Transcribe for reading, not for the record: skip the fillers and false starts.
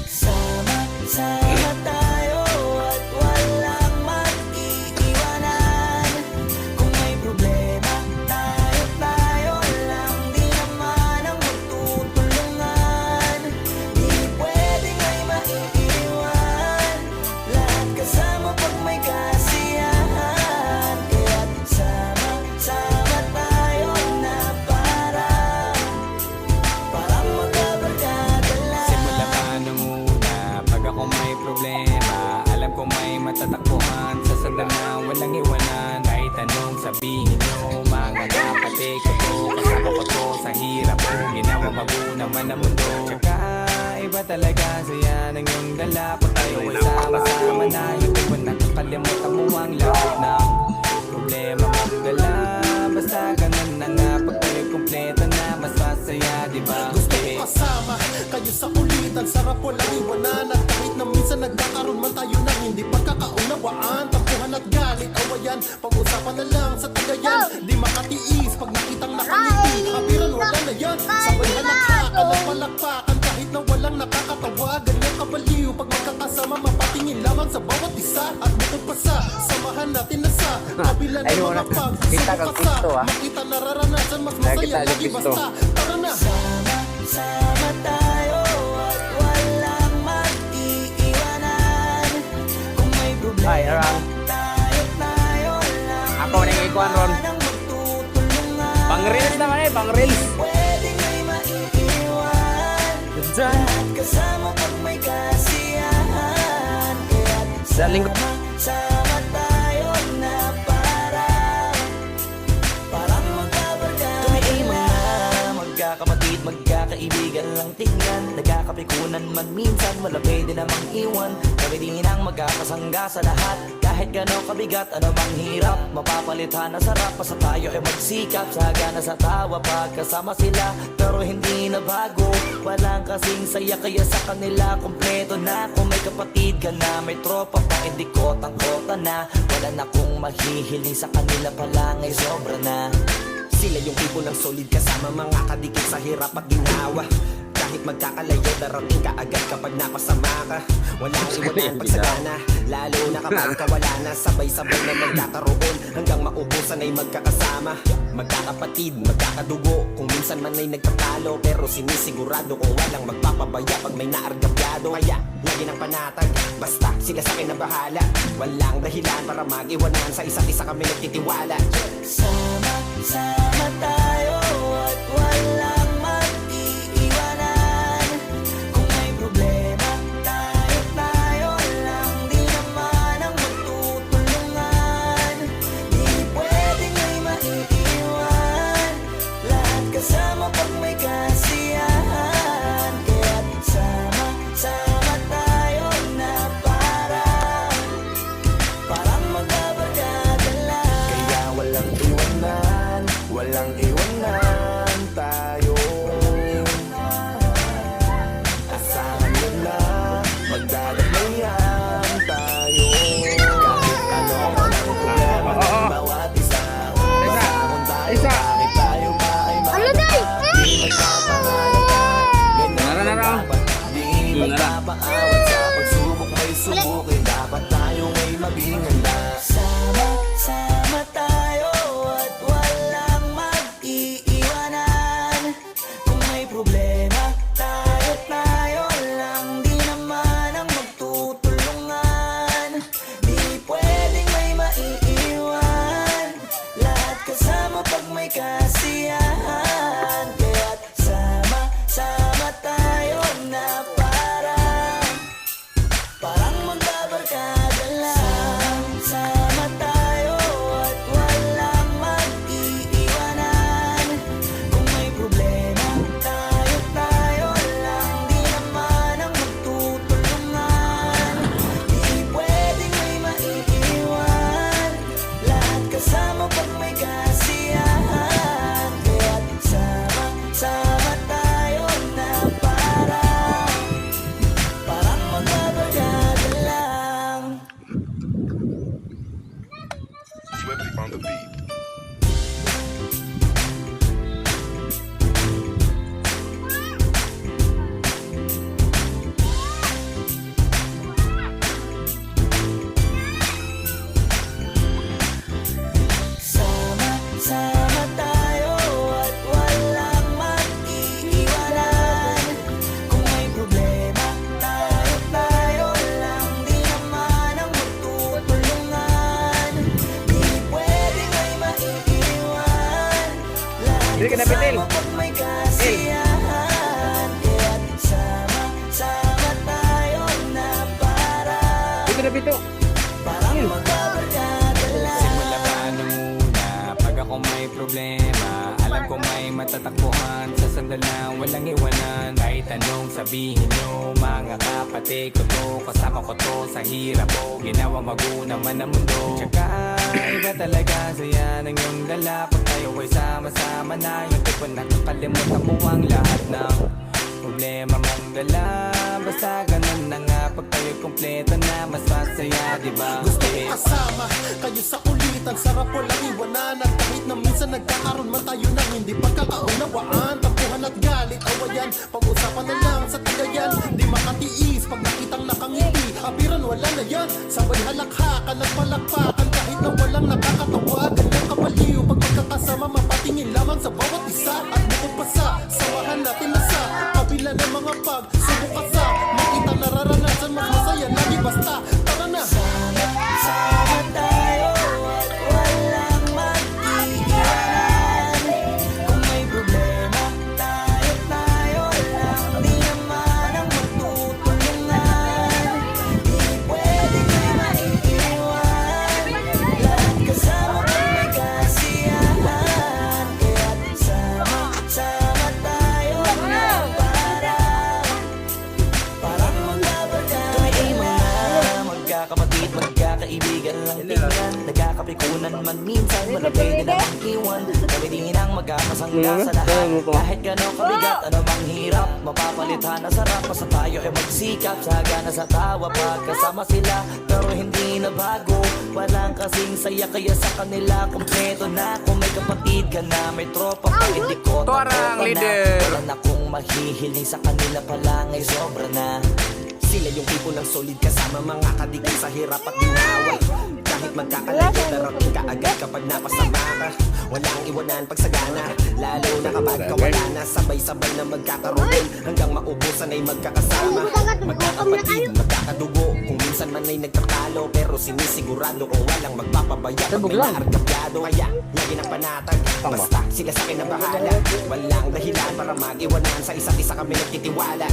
Sama tayo at walang mag-iiwanan. Kung may problema, tayo lang, di naman ang magtutulungan. Di pwedeng ay maiiwan, lahat kasama pag may kasiyahan. Kaya't sama tayo na parang magkabarkada lang. Simula pa nung una, pag ako may problema, alam ko may matatakbuhan. Sa sandalan walang iwanan, kahit anong sabihin nyo. Mga kapatid ko to, kasama ko to sa hirap ko, ginawa mabuo naman ang mundo. Tsaka iba talaga saya ng iyong dala, pag tayo ay sama-sama na. Hindi ko nakakalimutan mo ang lahat ng problema mong dala. Basta ganun na nga, pag tayo kumpleto na, mas masaya, diba? Gusto ko kasama kayo sa ulitan, sarap walang iwanan. At kahit na minsan nagkakaroon man tayo ng hindi pagkakaunawaan, tampuhan at galit, awayan, pag-usapan na lang sa tagayan. Di makatiis pag nakitang nakangiti, kapiran wala na yan. Sabay halakhakan at palakpakan kahit na walang nakakatawa. Ganyan kabaliw pag magkakasama, mapatingin lamang sa bawat isa. At bukod pa sa samahan natin na sa kabila ng mga pagsubok sa makita nararanasan, mas masaya lagi basta tara na. Sama tayo at walang mag-iiwanan. Kung may problema, tayo lang, Ako nang ikuan ron. ang magtutulungan. Pang reels naman pang reels. Pwedeng ay maiiwan, lahat kasama pag may kasiyahan. Kaya't Sa linggo. sama tayo na parang magkabarkada. Kami ay mga magkakapatid, magkakaibigan lang tingnan. Nagkakapikunan man minsan, wala pwede namang iwan. Kami din ang magkakasangga sa lahat. Kahit gano'ng kabigat, ano mang hirap, mapapalitan na sarap. Basta tayo ay magsikap, sagana sa tawa pagkasama sila. Pero hindi na bago, walang kasing saya. Kaya sa kanila kompleto na. Kung may kapatid ka na, may tropa pa, hindi kotang-kota na. Wala na kong mahihiling sa kanila pa lang ay sobra na. Sila yung tipo ng solid kasama, mga kadikit sa hirap at ginawa. Kahit magkakalayo, darating ka agad kapag napasama ka. Walang iwanan pagsagana, lalo na kapag kawala na. Sabay-sabay na nagkakaroon, hanggang maubusan ay magkakasama. Magkakapatid, magkakadugo, kung minsan man ay nagtatalo. Pero sinisigurado kung walang magpapabaya pag may naargabyado. Kaya, lagi ng panatag, basta sila sa akin na bahala. Walang dahilan para mag-iwanan, sa isa't isa kami nagtitiwala. Sama tayo at walang mag-iiwanan. Kung may problema, tayo lang, di naman ang magtutulungan. Di pwedeng ay maiiwan, lahat kasama pag may kasiyahan. Kaya't sama tayo na parang magkabarkada lang. Kaya walang iwanan, walang iwanan. on the beat. Sama tayo at walang mag-iiwanan. Kung may problema, tayo lang. Di naman ang magtutulungan. Di pwedeng may maiiwan. Lahat kasama pag may kasiyahan. Kaya't sama tayo na parang magkabarkada lang. Simula pa nung una, pag ako may problema, alam ko may matatakbuhan. Sa sandal na walang iwanan. Kahit anong sabihin nyo, mga kapatid ko to, kasama ko to sa hirap ko, ginawa maguna man ang mundo. Tsaka iba talaga saya ng iyong dala. Pag tayo ay sama-sama na, yung tipo na nakalimutan mo ang lahat ng problema mong dala. Basta ganun na nga, pag tayo'y kumpleto na, mas masaya, diba? Gusto ko kasama kayo sa kulitan. Sarap walang iwanan. At kahit na minsan nagkakaroon man tayo ng hindi pagkakaunawaan, tampuhan at galit, awayan, pag-usapan na lang sa tagayan. Di makatiis pag nakitang nakangiti, abiran wala na yan. Sabay halakhakan, nagpalakpakan, kahit na walang nakakatawa. Ganyang kabaliw pag magkakasama, mapatingin lamang sa bawat isa. At bukod pa sa samahan natin na sa kabila ng mga pagsubok ka sa makita nararanasan, mas masaya lagi basta tara na. Sama tayo at walang mag-iiwanan. Kung may problema, tayo lang. Di naman ang magtutulungan. Di pwedeng may maiiwan. Lahat kasama pag may kasiyahan. Kaya't sama tayo na parang magkabarkada. Kami ay mga magkakapatid, magkakaibigan lang tingnan. Nagkakapikunan man minsan, wala pwede namang iwan. Kami din ang magkakasangga sa lahat. Kahit gano'ng kabigat, ano mang hirap, mapapalitan na sarap. Basta tayo ay magsikap, sagana sa tawa. Pagkasama sila, pero hindi na bago. Walang kasing saya, kaya sa kanila kompleto na. Kung may kapatid ka na, may tropa pa, hindi ko Torang leader. wala na kung mahihiling sa kanila pa lang ay sobra na. Sila yung tipo ng solid kasama, mga kadikit sa hirap at ginawa. Kahit magkakalayo, darating ka agad kapag napasama ka. Walang iwanan pag sagana, lalo na kapag kawala na. Sabay-sabay na magkakaroon, hanggang maubusan ay magkakasama. Magkakapatid, magkakadugo, kung minsan man ay nagtatalo, pero sinisigurado kung walang magpapabaya pag may naargabyado. Kaya lagi ng panatag, basta sila sa akin na bahala. Walang dahilan para mag-iwanan, sa isa't isa kami nagtitiwala.